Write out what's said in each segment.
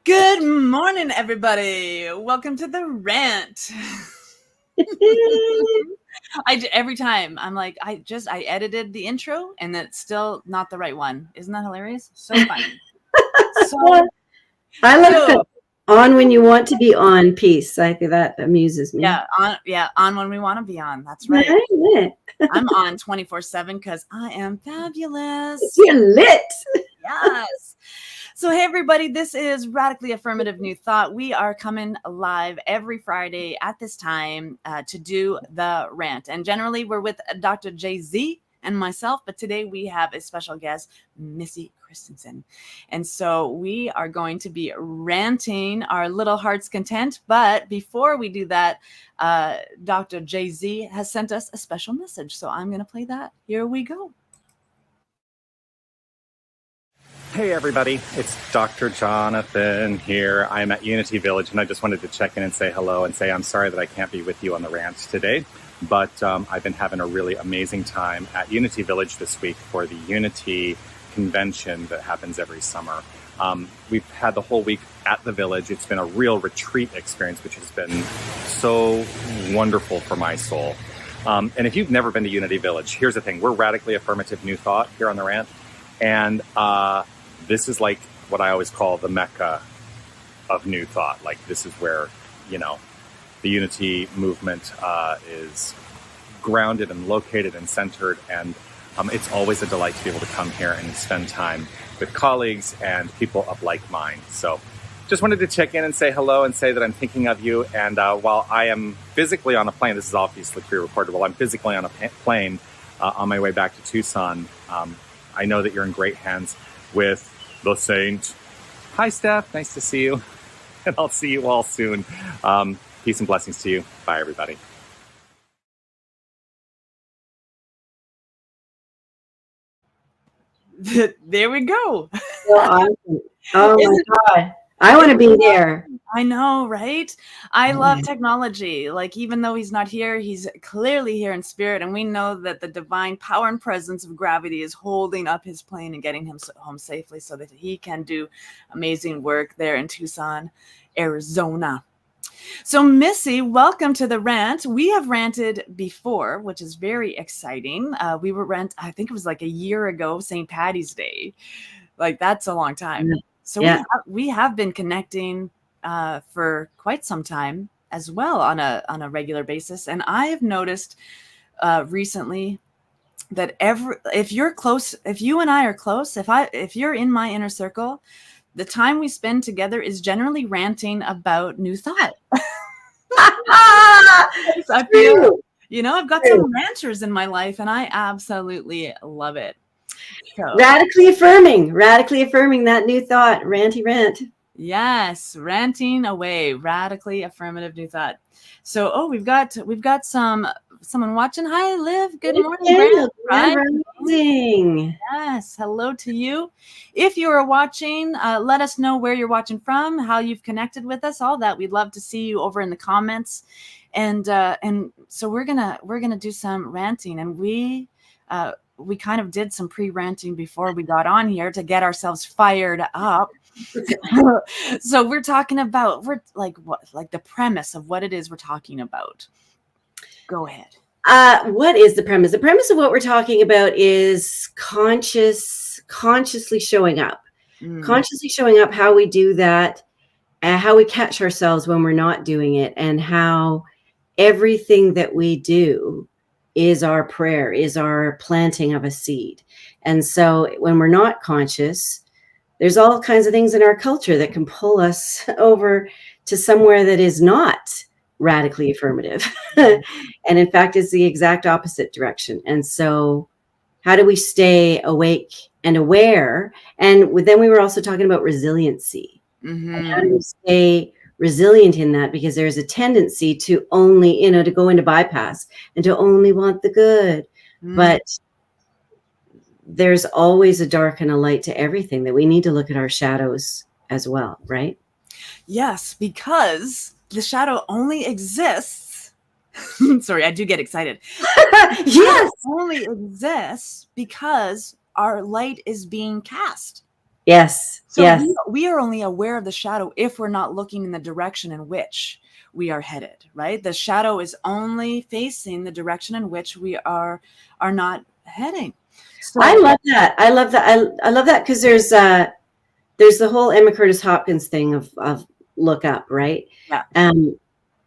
Good morning, everybody. Welcome to the rant. Every time I'm like, I edited the intro and it's still not the right one. Isn't that hilarious? So funny. I like the on when you want to be on piece. I think that amuses me. On when we want to be on. That's right. I'm on 24/7 because I am fabulous. You're lit. Yes. So, hey, everybody, this is Radically Affirmative New Thought. We are coming live every Friday at this time to do the rant. And generally, we're with Dr. Jay-Z and myself. But today we have a special guest, Missy Christensen. And so we are going to be ranting our little heart's content. But before we do that, Dr. Jay-Z has sent us a special message. So I'm going to play that. Here we go. Hey everybody, it's Dr. Jonathan here. I'm at Unity Village and I just wanted to check in and say hello and say I'm sorry that I can't be with you on the rant today, but I've been having a really amazing time at Unity Village this week for the Unity convention that happens every summer. We've had the whole week at the village. It's been a real retreat experience, which has been so wonderful for my soul. And if you've never been to Unity Village, here's the thing. We're Radically Affirmative New Thought here on the rant. And this is like what I always call the Mecca of New Thought. Like this is where, the Unity movement is grounded and located and centered. And it's always a delight to be able to come here and spend time with colleagues and people of like mind. So just wanted to check in and say hello and say that I'm thinking of you. And while I am physically on a plane, this is obviously pre-recorded, while I'm physically on a plane on my way back to Tucson, I know that you're in great hands with the Saint. Hi, Steph. Nice to see you. And I'll see you all soon. Peace and blessings to you. Bye, everybody. There we go. Oh my God. I want to be there. I know, right? I love technology. Like, even though he's not here, he's clearly here in spirit. And we know that the divine power and presence of gravity is holding up his plane and getting him home safely so that he can do amazing work there in Tucson, Arizona. So, Missy, welcome to the rant. We have ranted before, which is very exciting. We were I think it was like a year ago, St. Patty's Day. Like, that's a long time. So we have been connecting for quite some time as well on a regular basis. And I have noticed recently that if you're close, if you and I are close, if you're in my inner circle, the time we spend together is generally ranting about new thought. I feel, I've got some ranters in my life and I absolutely love it. So, radically affirming that new thought, ranty rant. Yes, ranting away, radically affirmative new thought. So, we've got someone watching. Hi, Liv. Good morning. Amazing. Yes, hello to you. If you are watching, let us know where you're watching from, how you've connected with us, all that. We'd love to see you over in the comments. And so we're gonna do some ranting, and we kind of did some pre-ranting before we got on here to get ourselves fired up. So we're talking about, the premise of what it is we're talking about. Go ahead. What is the premise? The premise of what we're talking about is consciously showing up. Consciously showing up, how we do that, how we catch ourselves when we're not doing it, and how everything that we do is our prayer, is our planting of a seed. And so when we're not conscious, there's all kinds of things in our culture that can pull us over to somewhere that is not radically affirmative. And in fact, it's the exact opposite direction. And so how do we stay awake and aware? And then we were also talking about resiliency. And how do we stay resilient in that? Because there's a tendency to only, to go into bypass and to only want the good. But there's always a dark and a light to everything, that we need to look at our shadows as well, right? Yes, because the shadow only exists. Sorry, I do get excited. Yes. It only exists because our light is being cast. Yes. So yes. We are only aware of the shadow if we're not looking in the direction in which we are headed, right? The shadow is only facing the direction in which we are not heading. So I love that. I love that because there's the whole Emma Curtis Hopkins thing of look up, right? Yeah.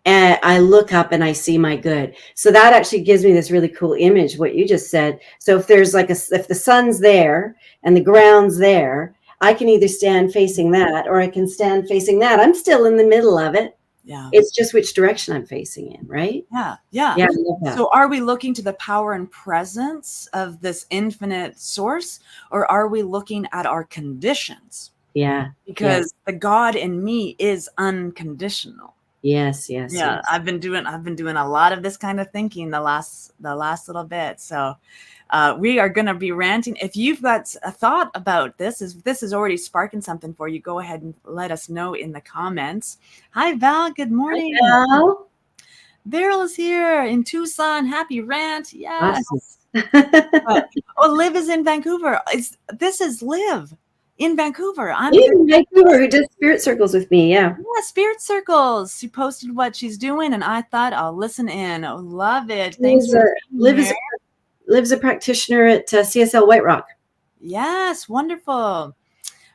And I look up and I see my good. So that actually gives me this really cool image, what you just said. So if there's if the sun's there and the ground's there, I can either stand facing that or I can stand facing that. I'm still in the middle of it. Yeah. It's just which direction I'm facing in, right? Yeah. Yeah. I love that. So are we looking to the power and presence of this infinite source, or are we looking at our conditions? Yeah. Because the God in me is unconditional. Yes. Yeah. Yes. I've been doing a lot of this kind of thinking the last little bit. So we are going to be ranting. If you've got a thought about this, if this is already sparking something for you, go ahead and let us know in the comments. Hi, Val. Good morning. Hi, Val. Beryl is here in Tucson. Happy rant. Yes. Awesome. Liv is in Vancouver. This is Liv in Vancouver. I'm in Vancouver, who does spirit circles with me. Yeah, spirit circles. She posted what she's doing, and I thought I'll listen in. Oh, love it. Thanks for being here. Liv's a practitioner at CSL White Rock. Yes, wonderful.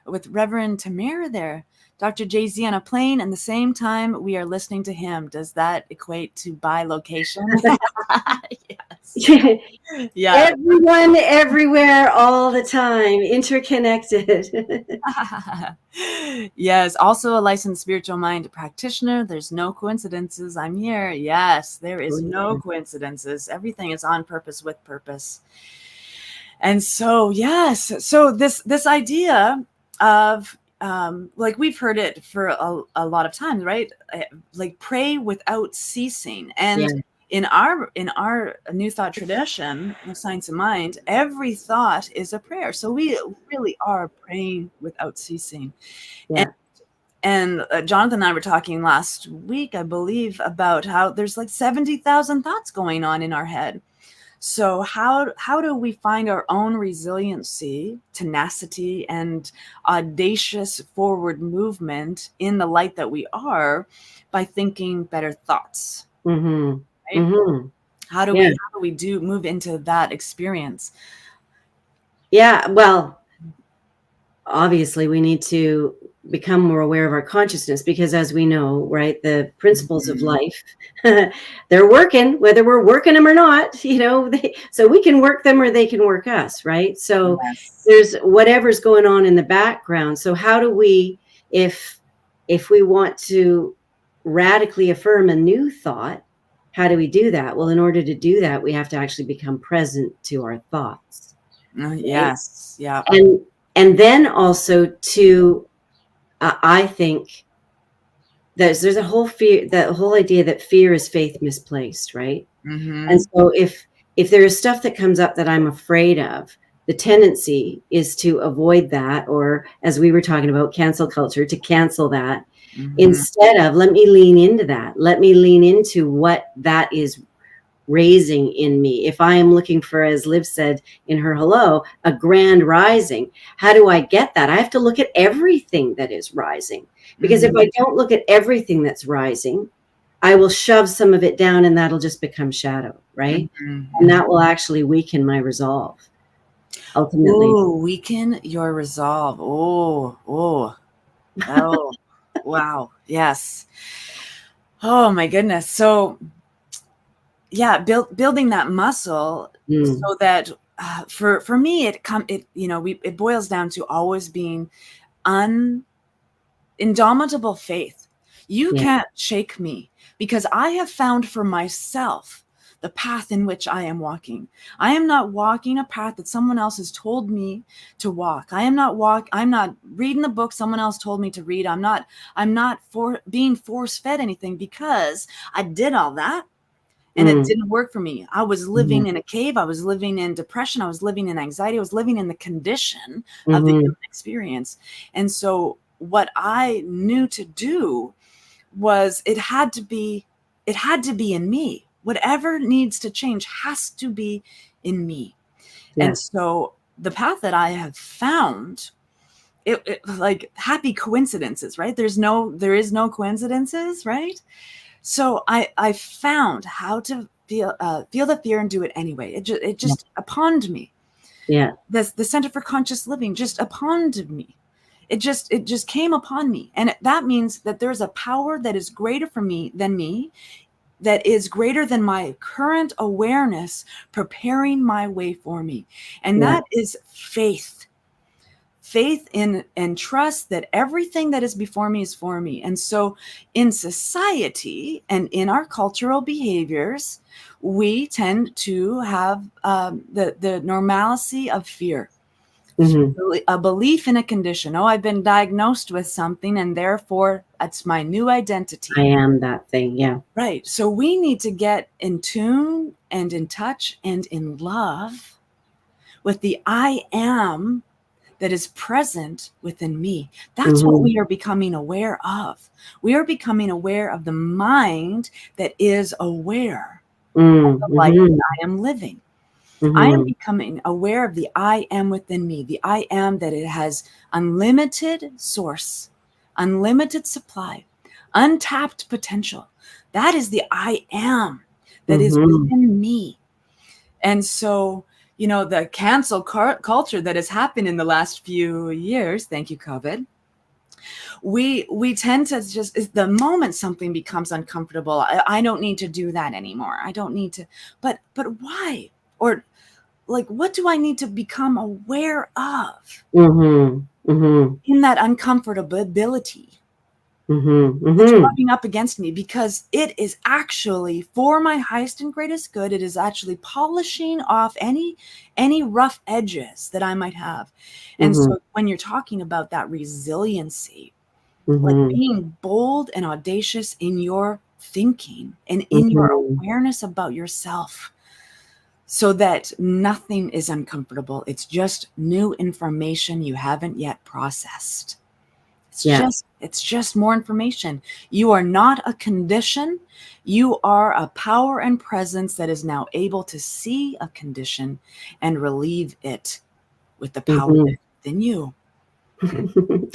With Reverend Tamara there. Dr. Jay-Z on a plane, and the same time we are listening to him. Does that equate to by location? Yes. Yeah. Everyone, everywhere, all the time, interconnected. Yes. Also a licensed spiritual mind practitioner. There's no coincidences. I'm here. Yes, there is no coincidences. Everything is on purpose with purpose. And so, yes. So this idea of like we've heard it for a lot of times, right? Like pray without ceasing. And in our New Thought tradition of Science of Mind, every thought is a prayer. So we really are praying without ceasing. Yeah. And Jonathan and I were talking last week, I believe, about how there's like 70,000 thoughts going on in our head. So how do we find our own resiliency, tenacity, and audacious forward movement in the light that we are by thinking better thoughts? Mm-hmm. Right? Mm-hmm. How do we move into that experience? Yeah, well, obviously we need to become more aware of our consciousness, because as we know, right, the principles of life, they're working, whether we're working them or not, so we can work them or they can work us, right? So there's whatever's going on in the background. So how do we, if we want to radically affirm a new thought, how do we do that? Well, in order to do that, we have to actually become present to our thoughts. Right? Yes. Yeah. And then also to, I think there's a whole fear, that whole idea that fear is faith misplaced, right? Mm-hmm. And so if there is stuff that comes up that I'm afraid of, the tendency is to avoid that, or as we were talking about, cancel culture, to cancel that. Mm-hmm. Instead of, let me lean into that. Let me lean into what that is raising in me. If I am looking for, as Liv said in her hello, a grand rising, how do I get that? I have to look at everything that is rising, because if I don't look at everything that's rising, I will shove some of it down, and that'll just become shadow, right? And that will actually weaken my resolve ultimately. Oh, weaken your resolve. Oh, wow. Yes. Oh my goodness. So yeah, building that muscle so that for me it boils down to always being indomitable faith. You can't shake me, because I have found for myself the path in which I am walking. I am not walking a path that someone else has told me to walk. I'm not reading the book someone else told me to read. I'm not being force fed anything, because I did all that and it didn't work for me. I was living in a cave. I was living in depression. I was living in anxiety. I was living in the condition of the human experience. And so what I knew to do was it had to be in me. Whatever needs to change has to be in me. Yeah. And so the path that I have found, it like happy coincidences, right? There is no coincidences, right? So I found how to feel the fear and do it anyway. It just upon me. Yeah. The Center for Conscious Living just upon me. It just came upon me. And that means that there's a power that is greater for me than me, that is greater than my current awareness, preparing my way for me. And that is faith in and trust that everything that is before me is for me. And so in society and in our cultural behaviors, we tend to have the normalcy of fear. A belief in a condition. Oh, I've been diagnosed with something, and therefore that's my new identity. I am that thing. Yeah. Right. So we need to get in tune and in touch and in love with the I am that is present within me. That's what we are becoming aware of. We are becoming aware of the mind that is aware of the life that I am living. I am becoming aware of the I am within me, the I am that it has unlimited source, unlimited supply, untapped potential. That is the I am that is within me. And so, the cancel culture that has happened in the last few years, thank you, COVID, we tend to just, the moment something becomes uncomfortable, I don't need to do that anymore. I don't need to, but why? Or like, what do I need to become aware of in that uncomfortability that's rubbing up against me? Because it is actually for my highest and greatest good. It is actually polishing off any rough edges that I might have. And so when you're talking about that resiliency, like being bold and audacious in your thinking and in your awareness about yourself, so that nothing is uncomfortable. It's just new information you haven't yet processed. It's just more information. You are not a condition. You are a power and presence that is now able to see a condition and relieve it with the power within you. You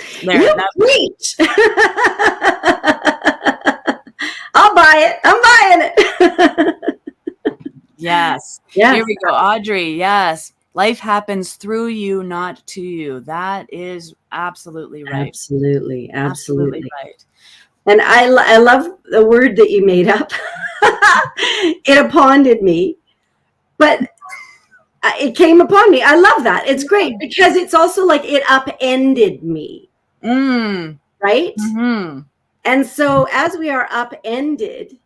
preach. I'll buy it. I'm buying it. Yes. Here we go. Audrey. Yes. Life happens through you, not to you. That is absolutely right. Absolutely right. And I love the word that you made up. It uponded me, but it came upon me. I love that. It's great because it's also like it upended me. Right? And so as we are upended,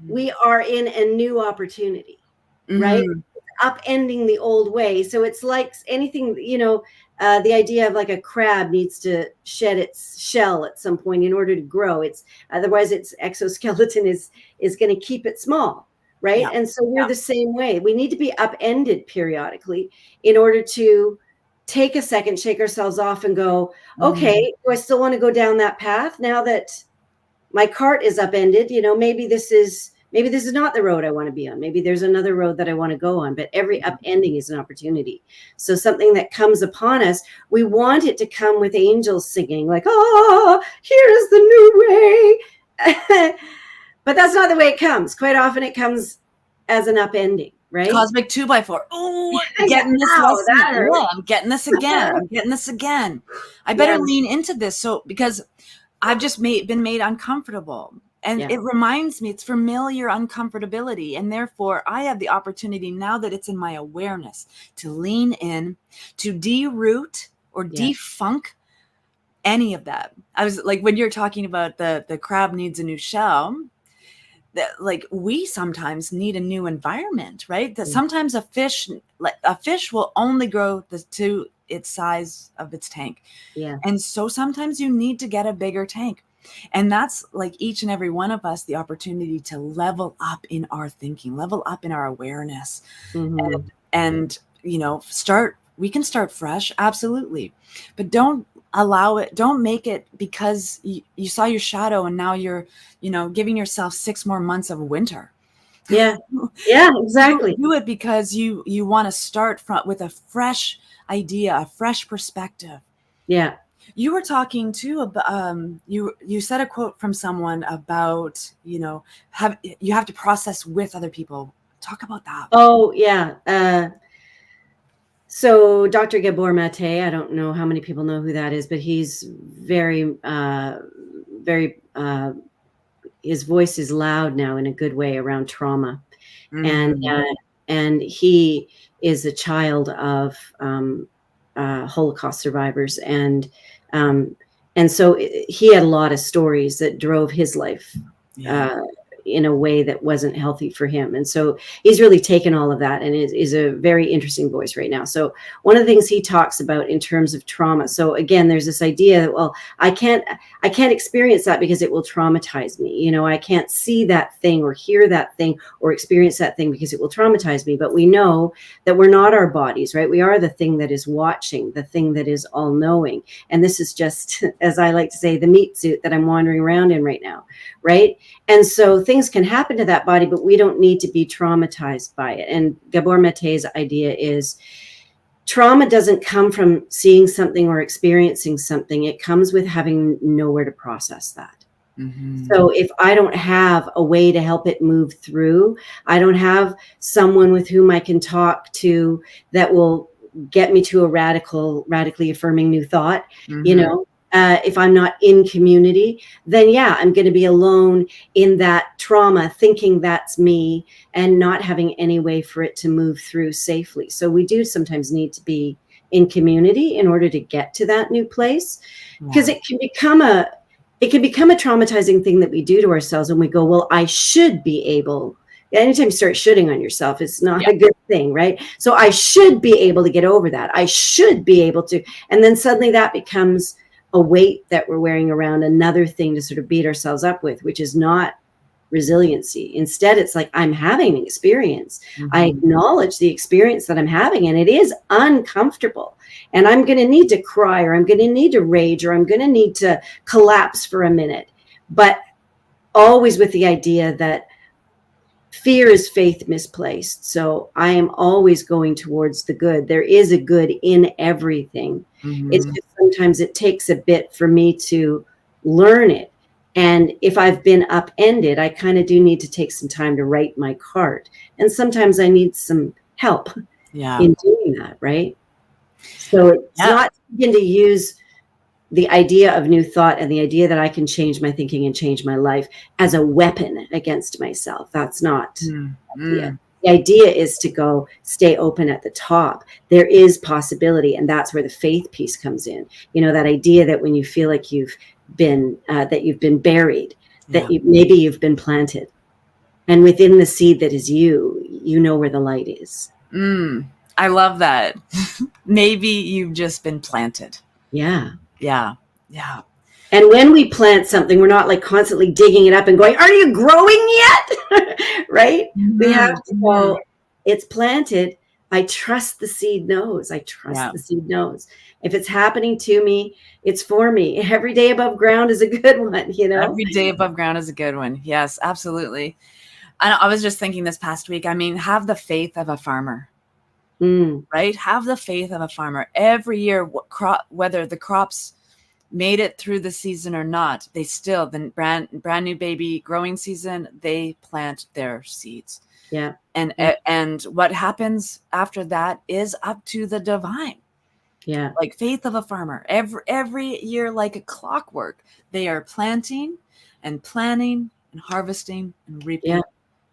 we are in a new opportunity. Right? Upending the old way. So it's like anything, the idea of like a crab needs to shed its shell at some point in order to grow. Otherwise its exoskeleton is going to keep it small. Right. Yeah. And so we're the same way. We need to be upended periodically in order to take a second, shake ourselves off and go, okay, do I still want to go down that path now that my cart is upended? Maybe this is not the road I want to be on. Maybe there's another road that I want to go on, but every upending is an opportunity. So something that comes upon us, we want it to come with angels singing like, oh, here's the new way. But that's not the way it comes. Quite often it comes as an upending, right? Cosmic 2x4. Oh, I'm getting this lesson. I'm getting this again. I'm getting this again. I better lean into this. So, because I've just been made uncomfortable. And it reminds me, it's familiar uncomfortability. And therefore, I have the opportunity now that it's in my awareness to lean in, to deroot or defunk any of that. I was like, when you're talking about the crab needs a new shell, that like we sometimes need a new environment, right? That sometimes a fish will only grow to its size of its tank. Yeah. And so sometimes you need to get a bigger tank. And that's like each and every one of us, the opportunity to level up in our thinking, level up in our awareness. And we can start fresh. Absolutely. But don't make it because you saw your shadow and now you're, giving yourself 6 more months of winter. Yeah. Yeah, exactly. Do it because you want to start with a fresh idea, a fresh perspective. Yeah. You were talking too about, you said a quote from someone about, you have to process with other people. Talk about that. Oh, yeah. So Dr. Gabor Mate, I don't know how many people know who that is, but he's very, his voice is loud now in a good way around trauma. And he is a child of Holocaust survivors. And so he had a lot of stories that drove his life in a way that wasn't healthy for him. And so he's really taken all of that and is a very interesting voice right now. So one of the things he talks about in terms of trauma. So again, there's this idea that, well, I can't experience that because it will traumatize me. I can't see that thing or hear that thing or experience that thing because it will traumatize me. But we know that we're not our bodies, right? We are the thing that is watching, the thing that is all knowing. And this is just, as I like to say, the meat suit that I'm wandering around in right now, right? And so things can happen to that body, but we don't need to be traumatized by it. And Gabor Mate's idea is trauma doesn't come from seeing something or experiencing something. It comes with having nowhere to process that. So if I don't have a way to help it move through, I don't have someone with whom I can talk to that will get me to a radically affirming new thought, if I'm not in community, then I'm going to be alone in that trauma, thinking that's me and not having any way for it to move through safely. So we do sometimes need to be in community in order to get to that new place, because it can become a traumatizing thing that we do to ourselves when we go, well, I should be able. Anytime you start shooting on yourself, it's not a good thing, right? So I should be able to get over that. I should be able to. And then suddenly that becomes a weight that we're wearing around, another thing to sort of beat ourselves up with, which is not resiliency. Instead, it's like, I'm having an experience. I acknowledge the experience that I'm having, and it is uncomfortable. And I'm going to need to cry, or I'm going to need to rage, or I'm going to need to collapse for a minute. But always with the idea that fear is faith misplaced. So I am always going towards the good. There is a good in everything. It's just sometimes it takes a bit for me to learn it. And if I've been upended, I kind of do need to take some time to right my cart. And sometimes I need some help in doing that, right? So it's not to begin to use the idea of new thought and the idea that I can change my thinking and change my life as a weapon against myself. That's not the idea. The idea is to go stay open at the top. There is possibility, and that's where the faith piece comes in. That idea that when you feel like you've been buried, that maybe you've been planted, and within the seed that is you know where the light is. I love that. Maybe you've just been planted. Yeah. And when we plant something, we're not like constantly digging it up and going, are you growing yet? Right? We have to go, it's planted. I trust the seed knows. The seed knows. If it's happening to me, it's for me. Every day above ground is a good one, Every day above ground is a good one. Yes, absolutely. I was just thinking this past week, have the faith of a farmer. Right? Have the faith of a farmer. Every year, whether the crops made it through the season or not, they still, the brand new baby growing season, they plant their seeds. And what happens after that is up to the divine. Like faith of a farmer. Every year, like a clockwork, they are planting and planning and harvesting and reaping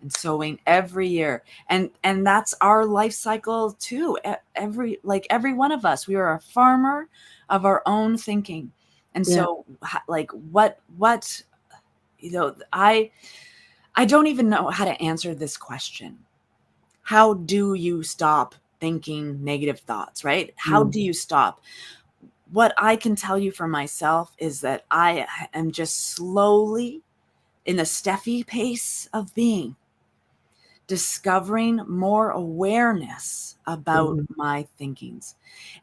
and sowing every year. And that's our life cycle too. Every one of us, we are a farmer of our own thinking. And so like what, you know, I don't even know how to answer this question. How do you stop thinking negative thoughts, right? How do you stop? What I can tell you for myself is that I am just slowly, in the Steffi pace of being, discovering more awareness about my thinkings.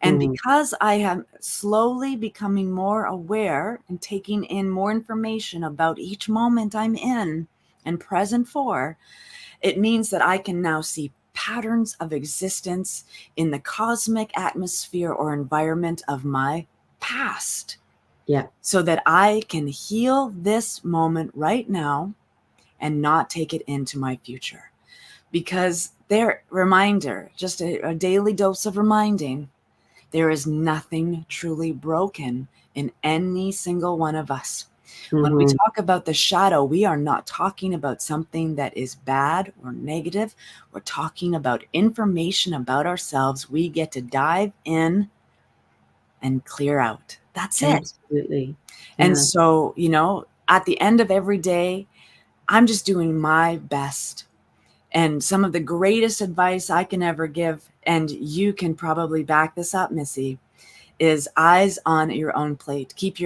And because I am slowly becoming more aware and taking in more information about each moment I'm in and present for, it means that I can now see patterns of existence in the cosmic atmosphere or environment of my past. Yeah. So that I can heal this moment right now and not take it into my future. Because just a daily dose of reminding, there is nothing truly broken in any single one of us. When we talk about the shadow, we are not talking about something that is bad or negative. We're talking about information about ourselves we get to dive in and clear out. That's it. Absolutely. And so, you know, at the end of every day, I'm just doing my best. And some of the greatest advice I can ever give, and you can probably back this up, Missy, is eyes on your own plate. Keep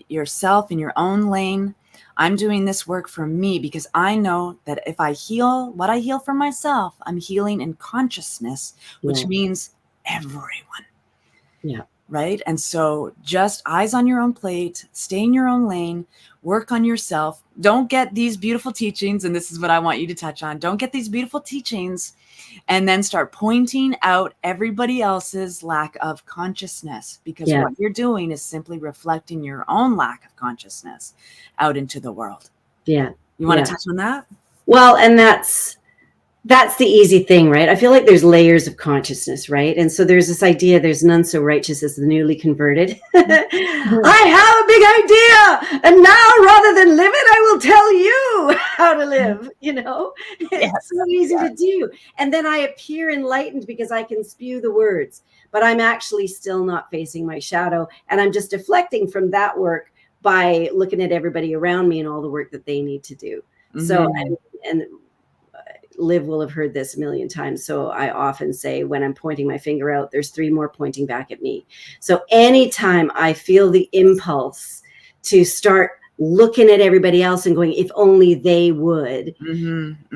yourself in your own lane. I'm doing this work for me because I know that if I heal what I heal for myself, I'm healing in consciousness, which means everyone. Yeah. Right. And so just eyes on your own plate, stay in your own lane, work on yourself. Don't get these beautiful teachings. And this is what I want you to touch on. Don't get these beautiful teachings and then start pointing out everybody else's lack of consciousness, because what you're doing is simply reflecting your own lack of consciousness out into the world. Yeah. You want to touch on that? Well, and that's the easy thing, right? I feel like there's layers of consciousness, right? And so there's this idea, there's none so righteous as the newly converted. I have a big idea, and now rather than live it, I will tell you how to live, you know? It's so easy to do. And then I appear enlightened because I can spew the words, but I'm actually still not facing my shadow. And I'm just deflecting from that work by looking at everybody around me and all the work that they need to do. So, and Liv will have heard this a million times. So I often say when I'm pointing my finger out, there's 3 more pointing back at me. So anytime I feel the impulse to start looking at everybody else and going, if only they would,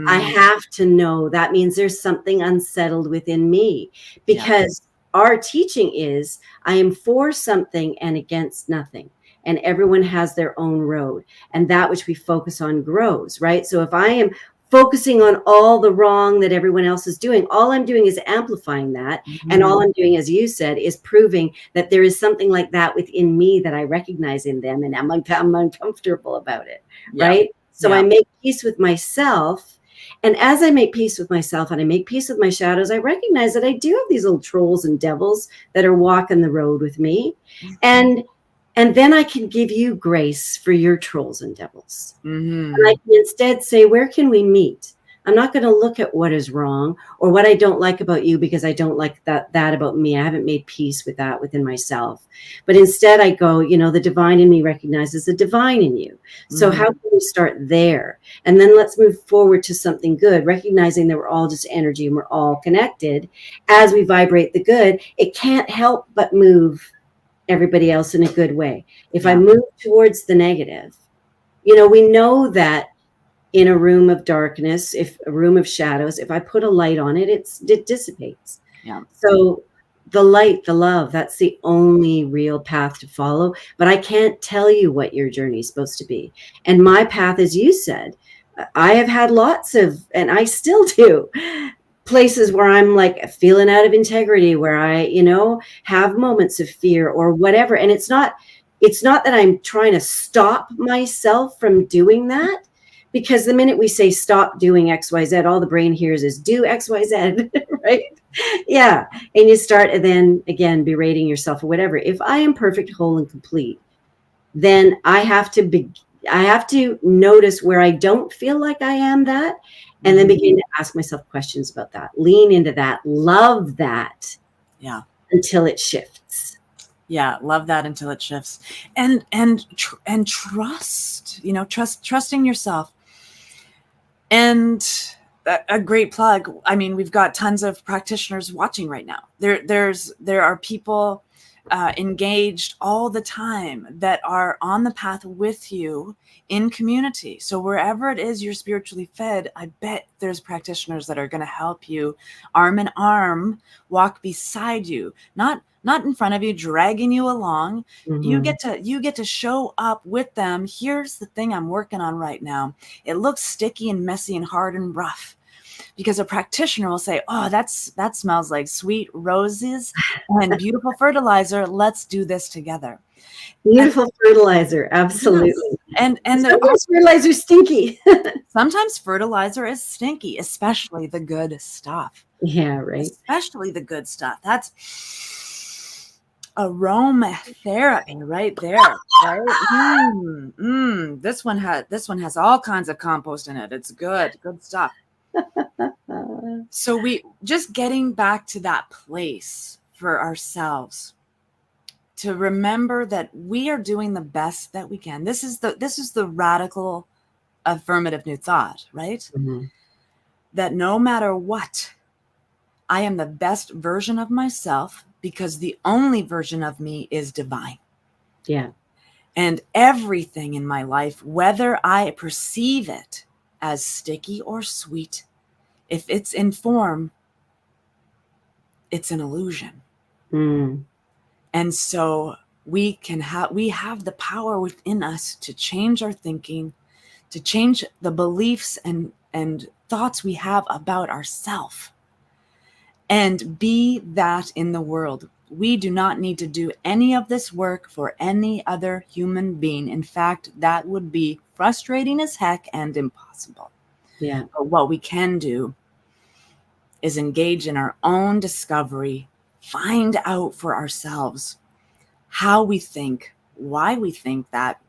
I have to know that means there's something unsettled within me, because our teaching is I am for something and against nothing. And everyone has their own road, and that which we focus on grows, right? So if I am focusing on all the wrong that everyone else is doing, all I'm doing is amplifying that. And all I'm doing, as you said, is proving that there is something like that within me that I recognize in them, and I'm uncomfortable about it, right? So I make peace with myself. And as I make peace with myself and I make peace with my shadows, I recognize that I do have these little trolls and devils that are walking the road with me. And then I can give you grace for your trolls and devils. And I can instead say, where can we meet? I'm not going to look at what is wrong or what I don't like about you, because I don't like that about me. I haven't made peace with that within myself. But instead I go, you know, the divine in me recognizes the divine in you. So how can we start there? And then let's move forward to something good, recognizing that we're all just energy and we're all connected. As we vibrate the good, it can't help but move everybody else in a good way. If I move towards the negative, you know, we know that in a room of darkness, if a room of shadows, if I put a light on it, it dissipates. So the light, the love, that's the only real path to follow. But I can't tell you what your journey is supposed to be. And my path, as you said, I have had lots of, and I still do, places where I'm like feeling out of integrity, where I, you know, have moments of fear or whatever. And it's not that I'm trying to stop myself from doing that, because the minute we say stop doing XYZ, all the brain hears is do XYZ, right? Yeah. And you start and then again berating yourself or whatever. If I am perfect, whole, and complete, then I have to notice where I don't feel like I am that. And then begin to ask myself questions about that. Lean into that. Love that. Until it shifts. Yeah, love that until it shifts. And trust, trusting yourself. And a great plug. I mean, we've got tons of practitioners watching right now. There are people engaged all the time that are on the path with you in community. So wherever it is you're spiritually fed, I bet there's practitioners that are going to help you arm in arm, walk beside you, not in front of you, dragging you along. Mm-hmm. You get to show up with them. Here's the thing I'm working on right now. It looks sticky and messy and hard and rough. Because a practitioner will say, oh, that smells like sweet roses and beautiful fertilizer. Let's do this together. Beautiful fertilizer. Absolutely. Yes. And sometimes fertilizer stinky. Sometimes fertilizer is stinky, especially the good stuff. Yeah, right. Especially the good stuff. That's aromatherapy right there. Right? This one has all kinds of compost in it. It's good stuff. So we just getting back to that place for ourselves to remember that we are doing the best that we can. This is the radical affirmative new thought, right? Mm-hmm. That no matter what, I am the best version of myself because the only version of me is divine. Yeah. And everything in my life, whether I perceive it as sticky or sweet, if it's in form, it's an illusion. Mm. And so we have the power within us to change our thinking, to change the beliefs and thoughts we have about ourselves, and be that in the world. We do not need to do any of this work for any other human being. In fact, that would be frustrating as heck and impossible. Yeah. But what we can do is engage in our own discovery, find out for ourselves how we think, why we think that.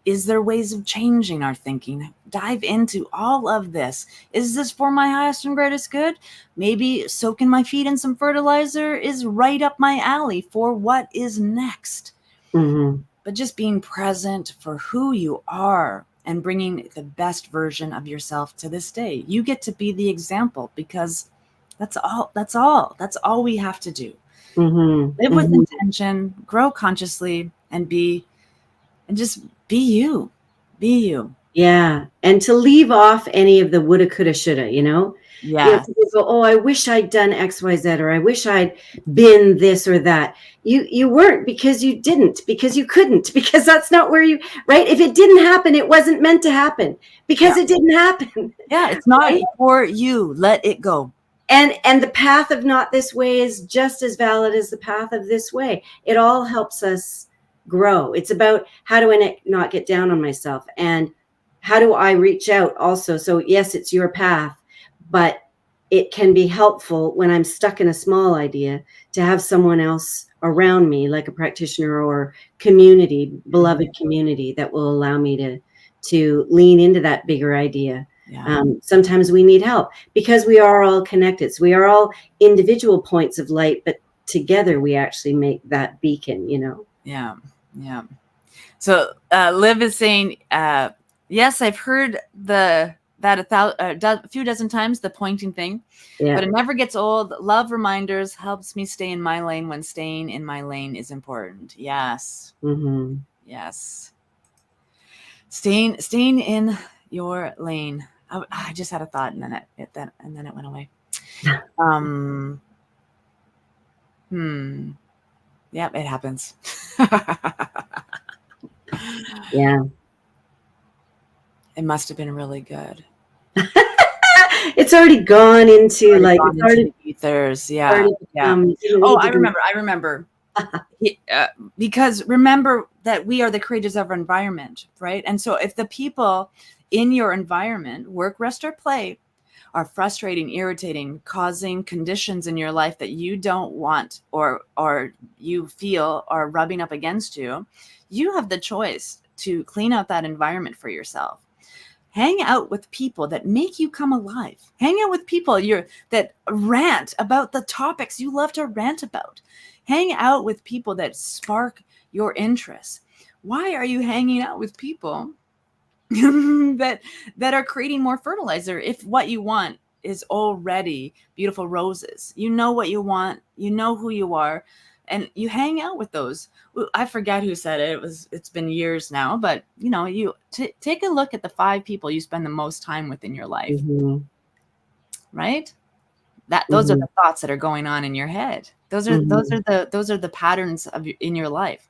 Is there ways of changing our thinking? Dive into all of this. Is this for my highest and greatest good? Maybe soaking my feet in some fertilizer is right up my alley for what is next. Mm-hmm. But just being present for who you are and bringing the best version of yourself to this day. You get to be the example because that's all we have to do. Mm-hmm. Live with intention, grow consciously, and just be you. Be you. Yeah. And to leave off any of the woulda, coulda, shoulda, Yeah. People go, oh, I wish I'd done X, Y, Z, or I wish I'd been this or that. You weren't because you didn't, because you couldn't, because that's not where right? If it didn't happen, it wasn't meant to happen because it didn't happen. Yeah, it's not for you. Let it go. And the path of not this way is just as valid as the path of this way. It all helps us grow. It's about how do I not get down on myself, and how do I reach out also. So yes, it's your path, but it can be helpful when I'm stuck in a small idea to have someone else around me, like a practitioner or community, beloved community, that will allow me to lean into that bigger idea. Yeah. Sometimes we need help because we are all connected. So we are all individual points of light, but together we actually make that beacon, Yeah. Yeah. So Liv is saying, yes, I've heard that a few dozen times, the pointing thing, but it never gets old. Love reminders helps me stay in my lane when staying in my lane is important. Yes. Mm-hmm. Yes. Staying in your lane. I just had a thought and then it went away. Yep, it happens. Yeah. It must have been really good. It's already gone into the ethers. Yeah. Oh, I remember. Because remember that we are the creators of our environment, right? And so if the people in your environment, work, rest, or play, are frustrating, irritating, causing conditions in your life that you don't want or you feel are rubbing up against you, you have the choice to clean out that environment for yourself. Hang out with people that make you come alive. Hang out with people that rant about the topics you love to rant about. Hang out with people that spark your interests. Why are you hanging out with people that are creating more fertilizer if what you want is already beautiful roses? You know what you want, you know who you are, and you hang out with those. I forget who said it. It's been years now, but you know, you take a look at the 5 people you spend the most time with in your life. Right? Those are the thoughts that are going on in your head. Those are the patterns in your life.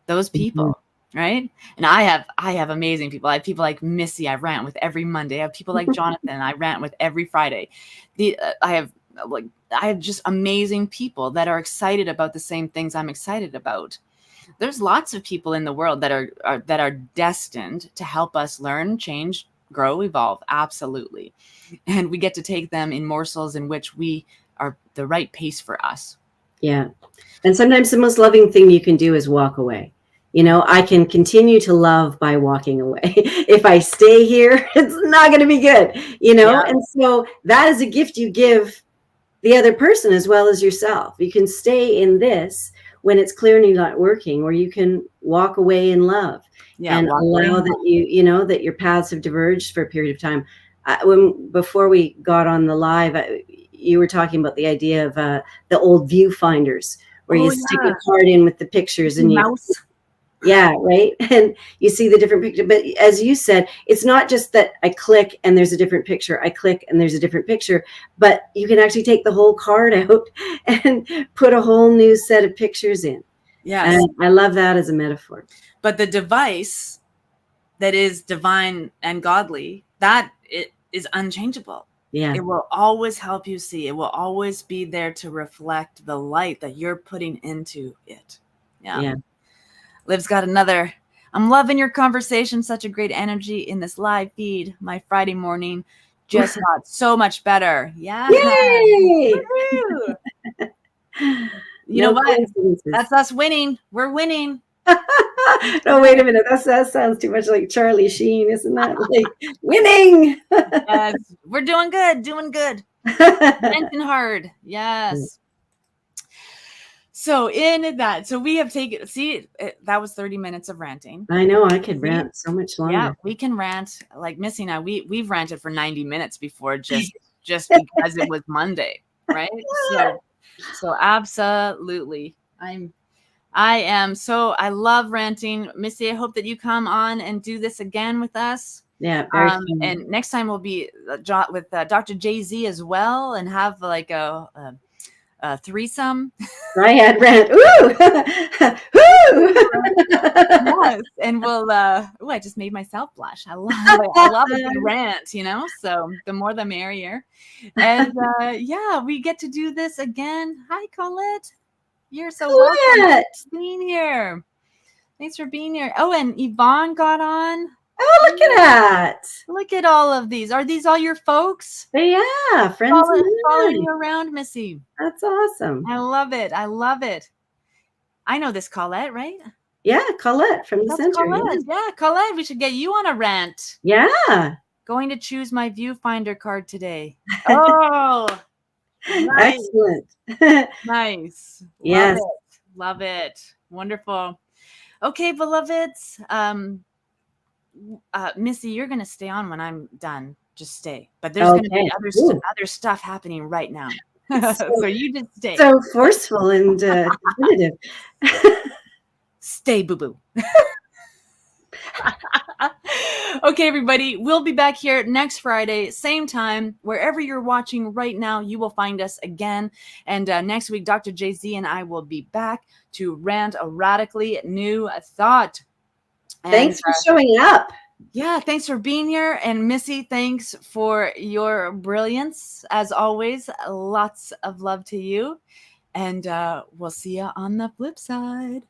Those people, right? And I have amazing people. I have people like Missy I rant with every Monday. I have people like Jonathan I rant with every Friday. I have just amazing people that are excited about the same things I'm excited about. There's lots of people in the world that are destined to help us learn, change, grow, evolve. Absolutely. And we get to take them in morsels in which we are the right pace for us. Yeah. And sometimes the most loving thing you can do is walk away. You know, I can continue to love by walking away. If I stay here, it's not going to be good, you know? Yeah. And so that is a gift you give the other person as well as yourself. You can stay in this when it's clearly not working, or you can walk away in love and allow that you know, that your paths have diverged for a period of time. Before we got on the live, you were talking about the idea of the old viewfinders, where you stick a card in with the pictures and mouse. Yeah, right. And you see the different picture. But as you said, it's not just that I click and there's a different picture. I click and there's a different picture. But you can actually take the whole card out and put a whole new set of pictures in. Yes. And I love that as a metaphor. But the device that is divine and godly, that it is unchangeable. Yeah. It will always help you see. It will always be there to reflect the light that you're putting into it. Yeah. Liv's got another. I'm loving your conversation. Such a great energy in this live feed. My Friday morning just got so much better. Yeah. Yay! You know what? That's us winning. We're winning. No, wait a minute. That sounds too much like Charlie Sheen, isn't that? Like winning. Yes, we're doing good. Ranting hard. Yes. So we have taken, that was 30 minutes of ranting. I know, I could rant so much longer. Yeah, we can rant. Like Missy and I, we've ranted for 90 minutes before just because it was Monday, right? So absolutely. I love ranting. Missy, I hope that you come on and do this again with us. Yeah, very fun. And next time we'll be with Dr. Jay-Z as well, and have like a threesome. Triad rant. Ooh! Yes, and we'll. I just made myself blush. I love a good rant, you know. So the more the merrier. And we get to do this again. Hi, Colette. You're so welcome. Thanks for being here. Thanks for being here. Oh, and Yvonne got on. Oh, look at that. Look at all of these. Are these all your folks? Yeah, friends. Following you around, Missy. That's awesome. I love it. I know this Colette, right? Yeah, Colette from the center. Colette. Yeah, Colette. We should get you on a rant. Yeah. Going to choose my viewfinder card today. Oh, nice. Excellent. Nice. Yes. Love it. Wonderful. Okay, beloveds. Missy, you're going to stay on when I'm done. Just stay. But there's going to be other stuff happening right now. So you just stay. So forceful and definitive. Stay, boo-boo. Okay, everybody. We'll be back here next Friday, same time. Wherever you're watching right now, you will find us again. And next week, Dr. Jay-Z and I will be back to rant a radically new thought. And, thanks for showing up. Yeah, thanks for being here. And Missy, thanks for your brilliance. As always, lots of love to you. And we'll see you on the flip side.